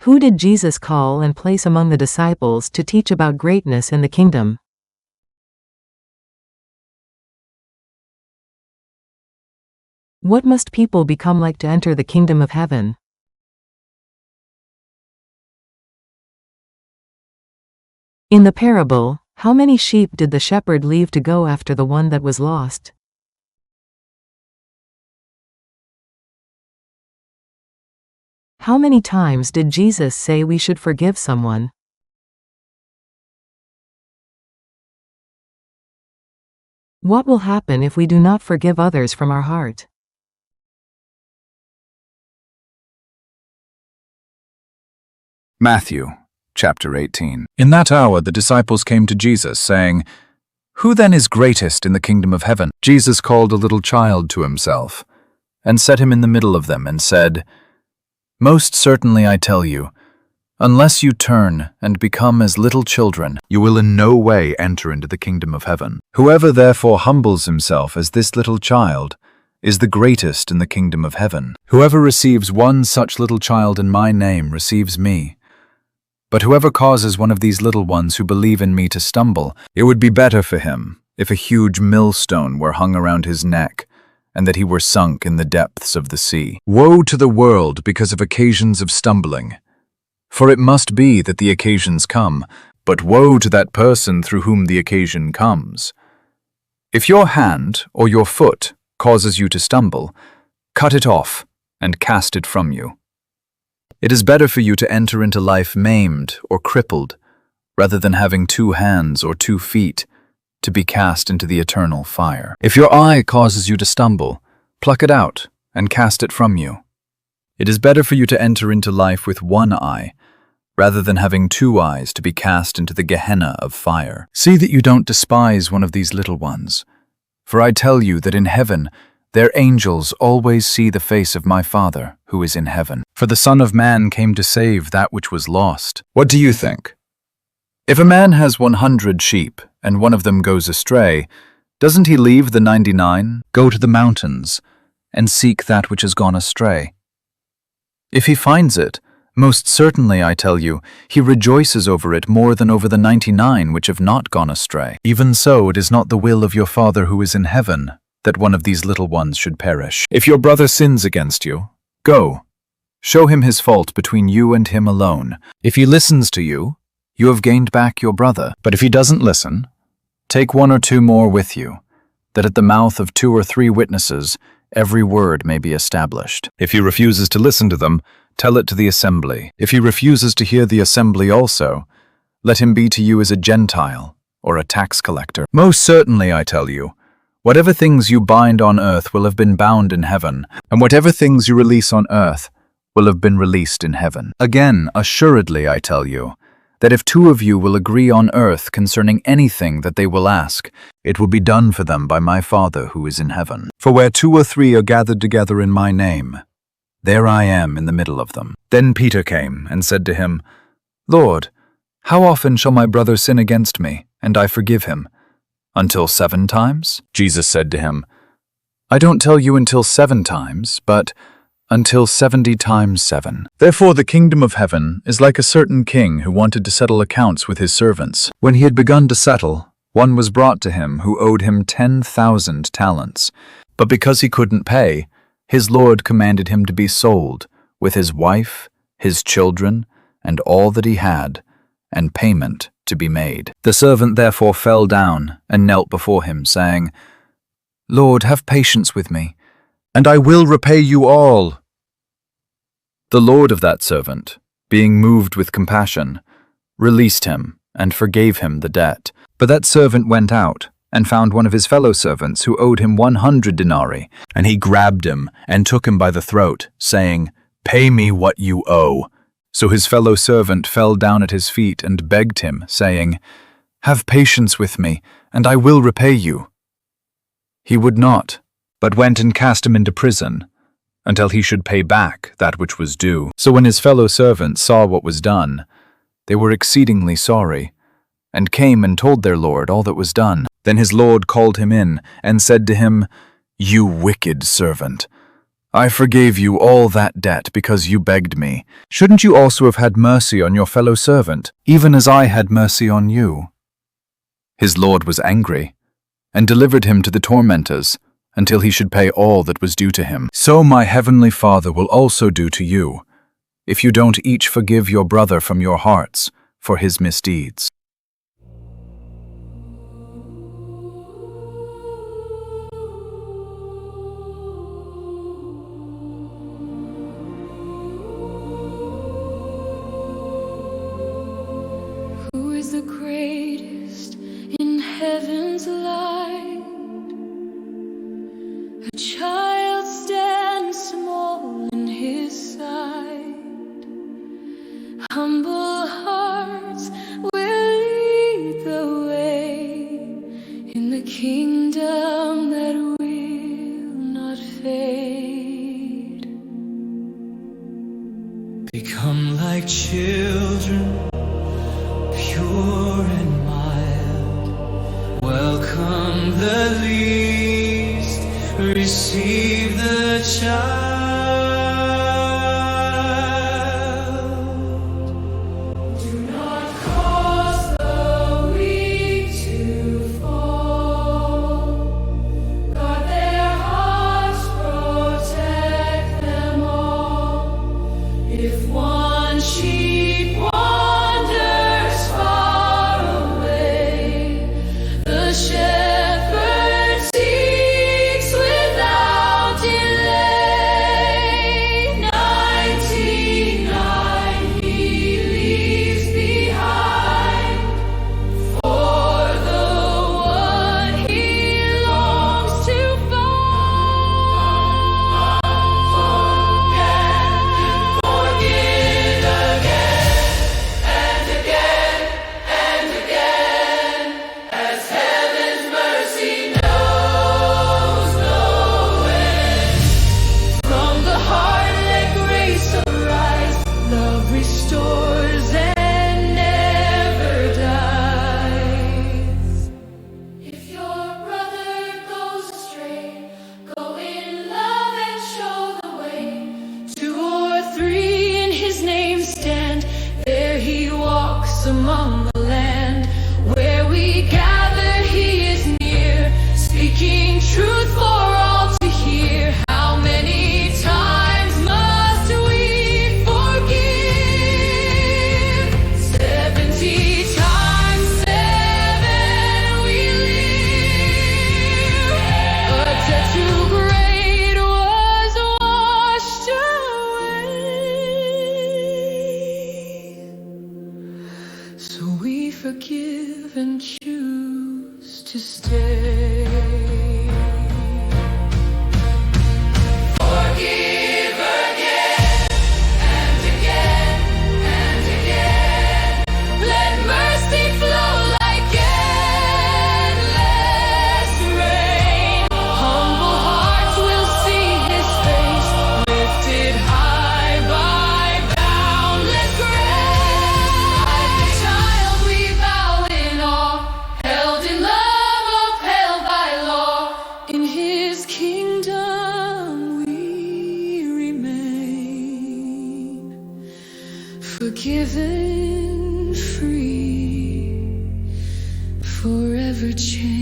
Who did Jesus call and place among the disciples to teach about greatness in the kingdom? What must people become like to enter the kingdom of heaven? In the parable, how many sheep did the shepherd leave to go after the one that was lost? How many times did Jesus say we should forgive someone? What will happen if we do not forgive others from our heart? Matthew, chapter 18. In that hour the disciples came to Jesus, saying, "Who then is greatest in the kingdom of heaven?" Jesus called a little child to himself, and set him in the middle of them, and said, "Most certainly I tell you, unless you turn and become as little children, you will in no way enter into the kingdom of heaven. Whoever therefore humbles himself as this little child is the greatest in the kingdom of heaven. Whoever receives one such little child in my name receives me. But whoever causes one of these little ones who believe in me to stumble, it would be better for him if a huge millstone were hung around his neck, and that he were sunk in the depths of the sea. Woe to the world because of occasions of stumbling! For it must be that the occasions come, but woe to that person through whom the occasion comes. If your hand or your foot causes you to stumble, cut it off and cast it from you. It is better for you to enter into life maimed or crippled, rather than having 2 hands or 2 feet, to be cast into the eternal fire. If your eye causes you to stumble, pluck it out and cast it from you. It is better for you to enter into life with 1 eye, rather than having 2 eyes to be cast into the Gehenna of fire. See that you don't despise one of these little ones, for I tell you that in heaven their angels always see the face of my Father who is in heaven. For the Son of Man came to save that which was lost. What do you think? If a man has 100 sheep, and one of them goes astray, doesn't he leave the 99, go to the mountains, and seek that which has gone astray? If he finds it, most certainly, I tell you, he rejoices over it more than over the 99 which have not gone astray. Even so, it is not the will of your Father who is in heaven that one of these little ones should perish. If your brother sins against you, go, show him his fault between you and him alone. If he listens to you, you have gained back your brother. But if he doesn't listen, take 1 or 2 more with you, that at the mouth of 2 or 3 witnesses every word may be established. If he refuses to listen to them, tell it to the assembly. If he refuses to hear the assembly also, let him be to you as a Gentile or a tax collector. Most certainly, I tell you, whatever things you bind on earth will have been bound in heaven, and whatever things you release on earth will have been released in heaven. Again, assuredly, I tell you, that if 2 of you will agree on earth concerning anything that they will ask, it will be done for them by my Father who is in heaven. For where 2 or 3 are gathered together in my name, there I am in the middle of them. Then Peter came and said to him, Lord, how often shall my brother sin against me, and I forgive him? Until 7 times? Jesus said to him, I don't tell you until 7 times, but until 70 times 7. Therefore the kingdom of heaven is like a certain king who wanted to settle accounts with his servants. When he had begun to settle, one was brought to him who owed him 10,000 talents. But because he couldn't pay, his lord commanded him to be sold, with his wife, his children, and all that he had, and payment to be made. The servant therefore fell down and knelt before him, saying, Lord, have patience with me, and I will repay you all. The lord of that servant, being moved with compassion, released him and forgave him the debt. But that servant went out and found one of his fellow servants who owed him 100 denarii, and he grabbed him and took him by the throat, saying, Pay me what you owe. So his fellow servant fell down at his feet and begged him, saying, Have patience with me, and I will repay you. He would not, but went and cast him into prison, until he should pay back that which was due. So when his fellow servants saw what was done, they were exceedingly sorry, and came and told their lord all that was done. Then his lord called him in, and said to him, You wicked servant, I forgave you all that debt because you begged me. Shouldn't you also have had mercy on your fellow servant, even as I had mercy on you?" His lord was angry, and delivered him to the tormentors, until he should pay all that was due to him. So my heavenly Father will also do to you, if you don't each forgive your brother from your hearts for his misdeeds. Who is the greatest in heaven's light? A child stands small in his sight. Humble hearts will lead the way in the kingdom that will not fade. Become like children, pure and mild. Welcome the least, receive the child. Do not cause the weak to fall. Guard their hearts, protect them all. If one sheep wanders far away, the shepherd seeks without delay. 99 he leaves behind, for the one he longs to find. Forgive again and again and again, as heaven's mercy knows no end. From the heart let grace arise, love restores and never dies. If your brother goes astray, go in love and show the way. 2 or 3 in his name stand, there he walks among the land. Where we gather he is near, speaking truth for all to hear. How many times must we forgive? 70 times 7 we live. A debt too great was washed away. So we forgive and choose to stay. Forgive again and again and again. Let mercy flow like endless rain. Humble hearts will see his face, lifted high by boundless grace. Like a child we bow in awe, held in love, upheld by law. In his kingdom we remain, forgiven, free, forever changed.